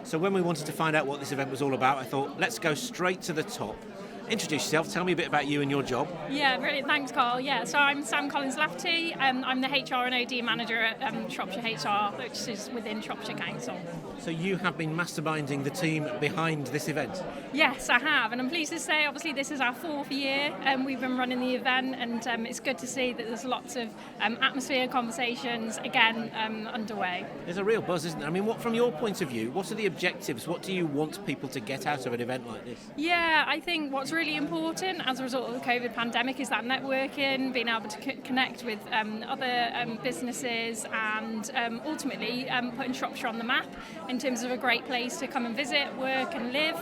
So when we wanted to find out what this event was all about, I thought, let's go straight to the top. Introduce yourself, tell me a bit about you and your job. Yeah, brilliant. Thanks, Carl. Yeah, so I'm Sam Collins-Lafferty. I'm the HR and OD manager at Shropshire HR, which is within Shropshire Council. So you have been masterminding the team behind this event? Yes, I have, and I'm pleased to say, obviously, this is our 4th year. We've been running the event, and it's good to see that there's lots of atmosphere, conversations, again, underway. There's a real buzz, isn't there? I mean, what, from your point of view, what are the objectives? What do you want people to get out of an event like this? Yeah, I think what's really important as a result of the COVID pandemic is that networking, being able to connect with other businesses, and ultimately putting Shropshire on the map in terms of a great place to come and visit, work and live.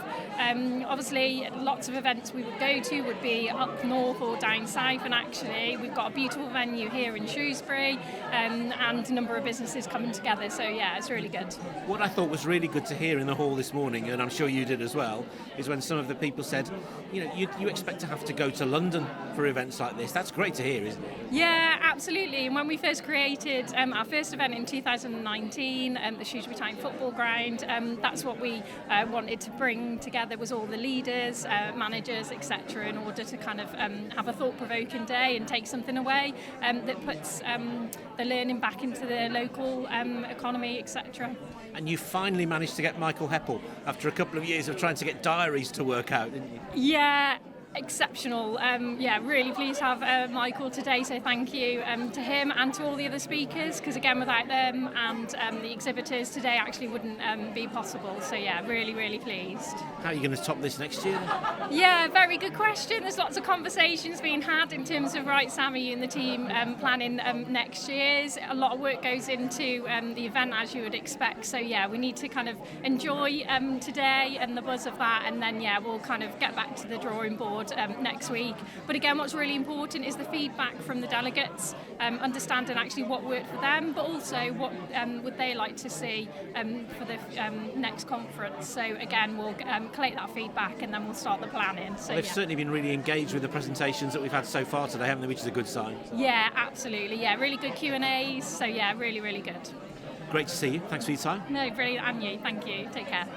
Obviously, lots of events we would go to would be up north or down south, and actually we've got a beautiful venue here in Shrewsbury and a number of businesses coming together, so yeah, it's really good. What I thought was really good to hear in the hall this morning, and I'm sure you did as well, is when some of the people said, you know, you expect to have to go to London for events like this. That's great to hear, isn't it? Yeah, absolutely. And when we first created our first event in 2019, the Shrewsbury Town Football Ground, that's what we wanted to bring together, was all the leaders, managers, etc., in order to kind of have a thought-provoking day and take something away that puts the learning back into the local economy, etc. And you finally managed to get Michael Heppell after a couple of years of trying to get diaries to work out, didn't you? Yeah. Exceptional. Really pleased to have Michael today, so thank you to him and to all the other speakers, because again, without them and the exhibitors today actually wouldn't be possible. So yeah, really, really pleased. How are you going to top this next year? Yeah, very good question. There's lots of conversations being had in terms of, right, Sam, are you and the team planning next year's. A lot of work goes into the event, as you would expect. So yeah, we need to kind of enjoy today and the buzz of that, and then yeah, we'll kind of get back to the drawing board next week. But again, what's really important is the feedback from the delegates, understanding actually what worked for them, but also what would they like to see for the next conference. So again, we'll collect that feedback and then we'll start the planning. So well, they've certainly been really engaged with the presentations that we've had so far today, haven't they, which is a good sign. Yeah, absolutely. Yeah, really good Q&As. So yeah, really, really good. Great to see you. Thanks for your time. No, brilliant. And you. Thank you. Take care.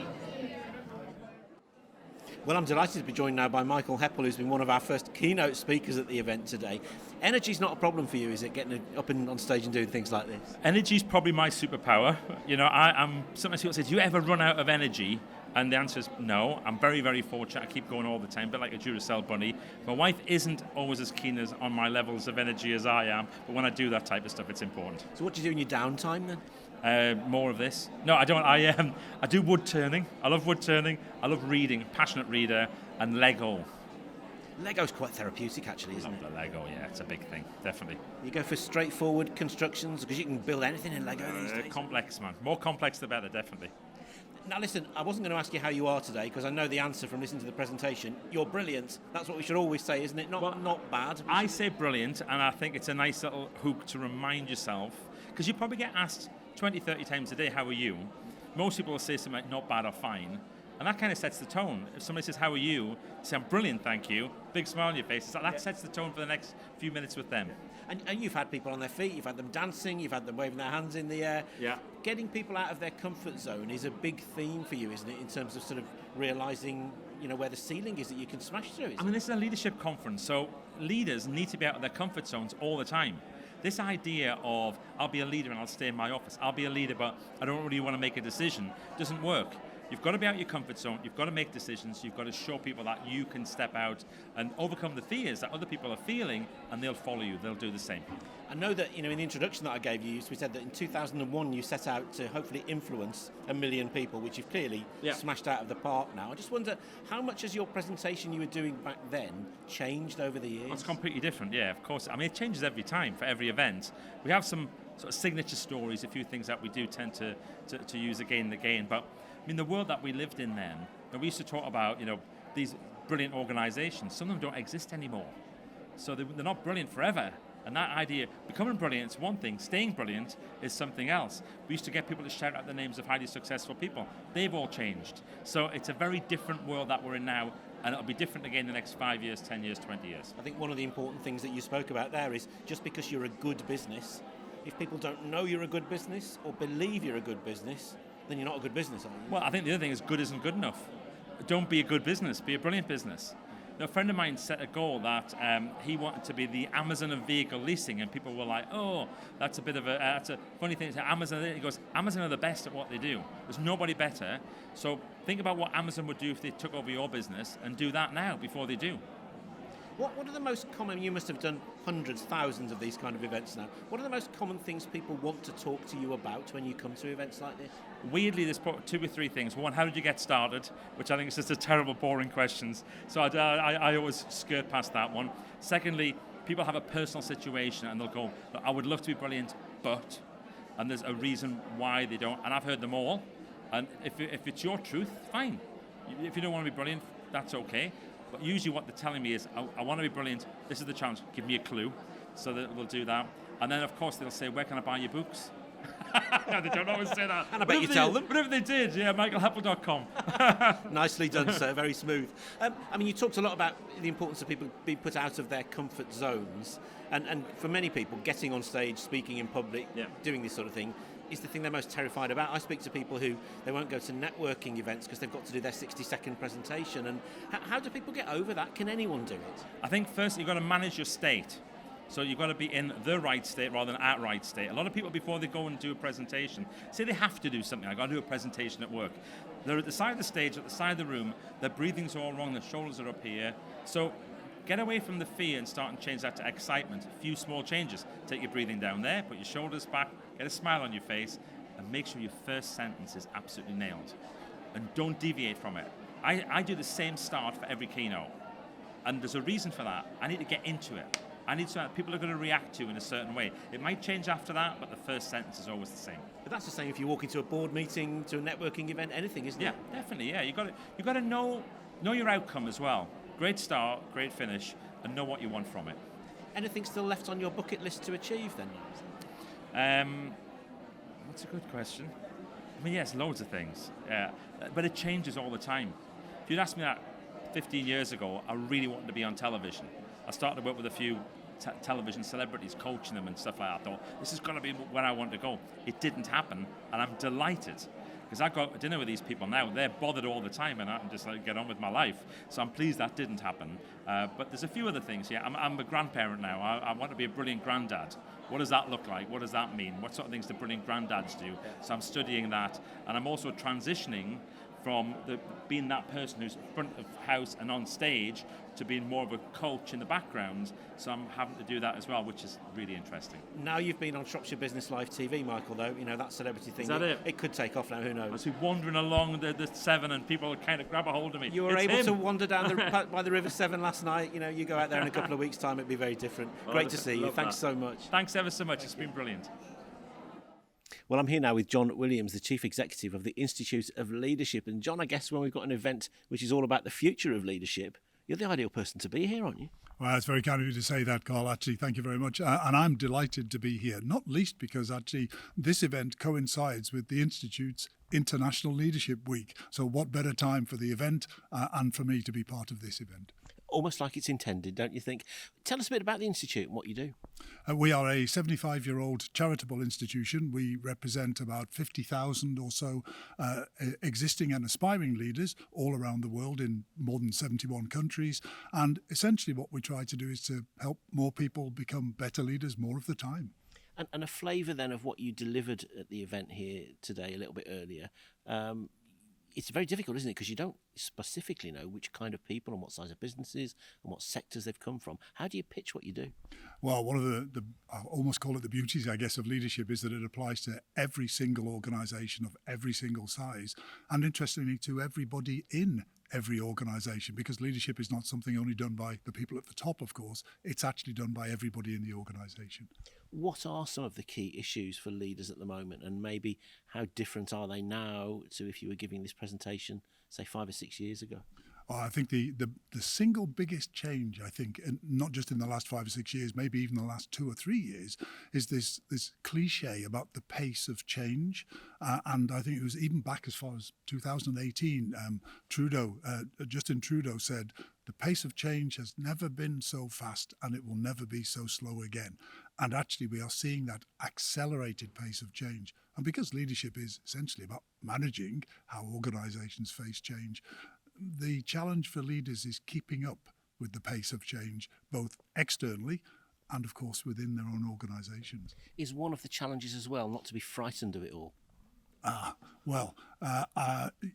Well, I'm delighted to be joined now by Michael Heppell, who's been one of our first keynote speakers at the event today. Energy's not a problem for you, is it, getting up and on stage and doing things like this? Energy's probably my superpower. You know, I'm sometimes people say, do you ever run out of energy? And the answer is no. I'm very, very fortunate. I keep going all the time, a bit like a Duracell bunny. My wife isn't always as keen as on my levels of energy as I am, but when I do that type of stuff, it's important. So what do you do in your downtime then? More of this. No, I don't. I do wood turning. I love wood turning. I love reading. Passionate reader. And Lego. Lego's quite therapeutic, actually, isn't it? The Lego, yeah, it's a big thing, definitely. You go for straightforward constructions because you can build anything in Lego these days. Complex, man. More complex the better, definitely. Now listen, I wasn't going to ask you how you are today because I know the answer from listening to the presentation. You're brilliant. That's what we should always say, isn't it? Not bad. I say brilliant, and I think it's a nice little hook to remind yourself, because you probably get asked 20, 30 times a day, how are you? Most people will say something like not bad or fine, and that kind of sets the tone. If somebody says, how are you? Say, I'm brilliant, thank you. Big smile on your face. That sets the tone for the next few minutes with them. And you've had people on their feet, you've had them dancing, you've had them waving their hands in the air. Yeah. Getting people out of their comfort zone is a big theme for you, isn't it, in terms of sort of realising, you know, where the ceiling is that you can smash through. I mean, this is a leadership conference, so leaders need to be out of their comfort zones all the time. This idea of, I'll be a leader and I'll stay in my office, I'll be a leader but I don't really want to make a decision, doesn't work. You've got to be out of your comfort zone, you've got to make decisions, you've got to show people that you can step out and overcome the fears that other people are feeling, and they'll follow you, they'll do the same. I know that, you know, in the introduction that I gave you, we said that in 2001 you set out to hopefully influence 1 million people, which you've clearly smashed out of the park now. I just wonder, how much has your presentation you were doing back then changed over the years? Well, it's completely different, yeah, of course. I mean, it changes every time for every event. We have some sort of signature stories, a few things that we do tend to use again and again, but I mean, the world that we lived in then, and we used to talk about, you know, these brilliant organisations, some of them don't exist anymore. So they're not brilliant forever. And that idea, becoming brilliant is one thing, staying brilliant is something else. We used to get people to shout out the names of highly successful people. They've all changed. So it's a very different world that we're in now, and it'll be different again in the next 5 years, 10 years, 20 years. I think one of the important things that you spoke about there is just because you're a good business, if people don't know you're a good business or believe you're a good business, then you're not a good business, are you? Well, I think the other thing is good isn't good enough. Don't be a good business, be a brilliant business. A friend of mine set a goal that he wanted to be the Amazon of vehicle leasing, and people were like, "Oh, that's a bit of that's a funny thing." Amazon, he goes, "Amazon are the best at what they do. There's nobody better. So think about what Amazon would do if they took over your business, and do that now before they do." What are the most common, you must have done hundreds, thousands of these kind of events now. What are the most common things people want to talk to you about when you come to events like this? Weirdly, there's two or three things. One, how did you get started? Which I think is just a terrible, boring questions. So I always skirt past that one. Secondly, people have a personal situation and they'll go, "I would love to be brilliant, but," and there's a reason why they don't. And I've heard them all. And if it's your truth, fine. If you don't want to be brilliant, that's okay. But usually what they're telling me is, I want to be brilliant, this is the challenge, give me a clue. So that we'll do that. And then, of course, they'll say, "Where can I buy your books?" No, they don't always say that. And I bet you tell them. But if they did, yeah, michaelheppell.com. Nicely done, sir, very smooth. I mean, you talked a lot about the importance of people being put out of their comfort zones. And for many people, getting on stage, speaking in public, doing this sort of thing, is the thing they're most terrified about. I speak to people who they won't go to networking events because they've got to do their 60-second presentation. And how do people get over that? Can anyone do it? I think first you've got to manage your state. So you've got to be in the right state rather than at right state. A lot of people, before they go and do a presentation, say they have to do something. I've got to do a presentation at work. They're at the side of the stage, at the side of the room. Their breathing's all wrong. Their shoulders are up here. So get away from the fear and start and change that to excitement. A few small changes. Take your breathing down there, put your shoulders back, get a smile on your face, and make sure your first sentence is absolutely nailed. And don't deviate from it. I do the same start for every keynote. And there's a reason for that. I need to get into it. I need something that people are going to react to in a certain way. It might change after that, but the first sentence is always the same. But that's the same if you walk into a board meeting, to a networking event, anything, isn't it? Yeah, definitely. Yeah, you got to know your outcome as well. Great start, great finish, and know what you want from it. Anything still left on your bucket list to achieve then? That's a good question. I mean, yes, loads of things. But it changes all the time. If you'd asked me that 15 years ago, I really wanted to be on television. I started to work with a few television celebrities, coaching them and stuff like that. I thought, this is going to be where I want to go. It didn't happen, and I'm delighted. Because I got dinner with these people now, they're bothered all the time, and I can just get on with my life. So I'm pleased that didn't happen. But there's a few other things. Yeah, I'm a grandparent now. I want to be a brilliant granddad. What does that look like? What does that mean? What sort of things do brilliant granddads do? So I'm studying that, and I'm also transitioning from being that person who's front of house and on stage to being more of a coach in the background. So I'm having to do that as well, which is really interesting. Now you've been on Shropshire Business Live TV, Michael, though, that celebrity thing. Is that it? It could take off now, who knows? I was wandering along the Severn and people kind of grab a hold of me. You were able to wander down by the River Severn last night. You go out there in a couple of weeks' time, it'd be very different. Great to see you. Thanks so much. Thanks ever so much. It's been brilliant. Well, I'm here now with John Williams, the Chief Executive of the Institute of Leadership. And John, I guess when we've got an event which is all about the future of leadership, you're the ideal person to be here, aren't you? Well, it's very kind of you to say that, Carl. Actually, thank you very much. And I'm delighted to be here, not least because actually this event coincides with the Institute's International Leadership Week. So what better time for the event and for me to be part of this event? Almost like it's intended, don't you think? Tell us a bit about the Institute and what you do. We are a 75-year-old charitable institution. We represent about 50,000 or so existing and aspiring leaders all around the world in more than 71 countries. And essentially what we try to do is to help more people become better leaders more of the time. And a flavour then of what you delivered at the event here today a little bit earlier. It's very difficult, isn't it? Because you don't specifically know which kind of people and what size of businesses and what sectors they've come from. How do you pitch what you do? Well, one of the I almost call it the beauties, I guess, of leadership is that it applies to every single organisation of every single size, and interestingly to everybody in every organisation, because leadership is not something only done by the people at the top, of course. It's actually done by everybody in the organisation. What are some of the key issues for leaders at the moment, and maybe how different are they now to if you were giving this presentation, say, 5 or 6 years ago? I think the single biggest change, I think, and not just in the last 5 or 6 years, maybe even the last 2 or 3 years, is this cliche about the pace of change. And I think it was even back as far as 2018, Justin Trudeau said The pace of change has never been so fast, and it will never be so slow again. And actually, we are seeing that accelerated pace of change. And because leadership is essentially about managing how organizations face change, the challenge for leaders is keeping up with the pace of change, both externally and, of course, within their own organizations. Is one of the challenges as well not to be frightened of it all?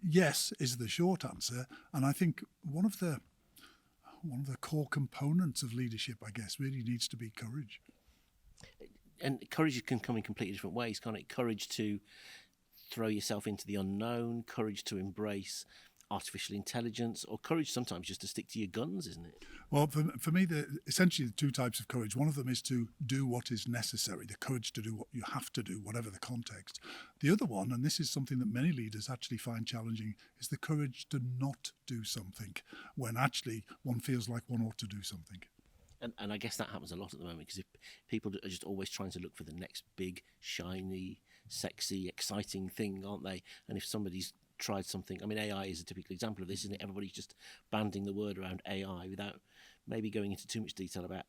Yes is the short answer. And I think one of the core components of leadership, I guess, really needs to be courage. And courage can come in completely different ways, can't it? Courage to throw yourself into the unknown, courage to embrace artificial intelligence, or courage sometimes just to stick to your guns, isn't it? Well, for me, essentially the two types of courage. One of them is to do what is necessary, the courage to do what you have to do, whatever the context. The other one, and this is something that many leaders actually find challenging, is the courage to not do something when actually one feels like one ought to do something. And I guess that happens a lot at the moment, because if people are just always trying to look for the next big, shiny, sexy, exciting thing, aren't they? And if somebody's tried something, I mean, AI is a typical example of this, isn't it? Everybody's just banding the word around AI without maybe going into too much detail about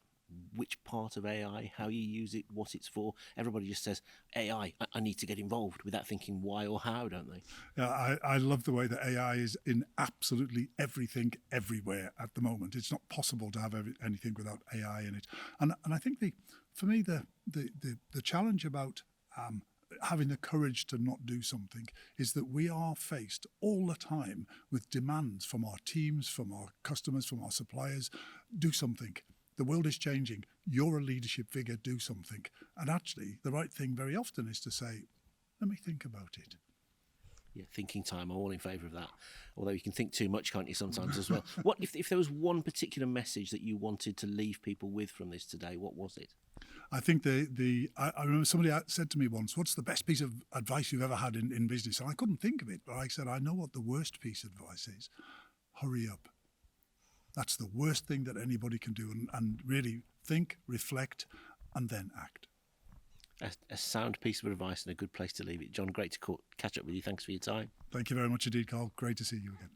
which part of AI, how you use it, what it's for. Everybody just says, AI, I need to get involved, without thinking why or how, don't they? Yeah, I love the way that AI is in absolutely everything, everywhere at the moment. It's not possible to have anything without AI in it. And I think for me, the challenge about having the courage to not do something is that we are faced all the time with demands from our teams, from our customers, from our suppliers. Do something. The world is changing. You're a leadership figure. Do something. And actually, the right thing very often is to say, let me think about it. Yeah, thinking time. I'm all in favour of that. Although you can think too much, can't you, sometimes as well? What if there was one particular message that you wanted to leave people with from this today? What was it? I think I remember somebody said to me once, what's the best piece of advice you've ever had in business? And I couldn't think of it, but I said, I know what the worst piece of advice is. Hurry up. That's the worst thing that anybody can do, and really think, reflect, and then act. A sound piece of advice and a good place to leave it. John, great to catch up with you. Thanks for your time. Thank you very much indeed, Carl. Great to see you again.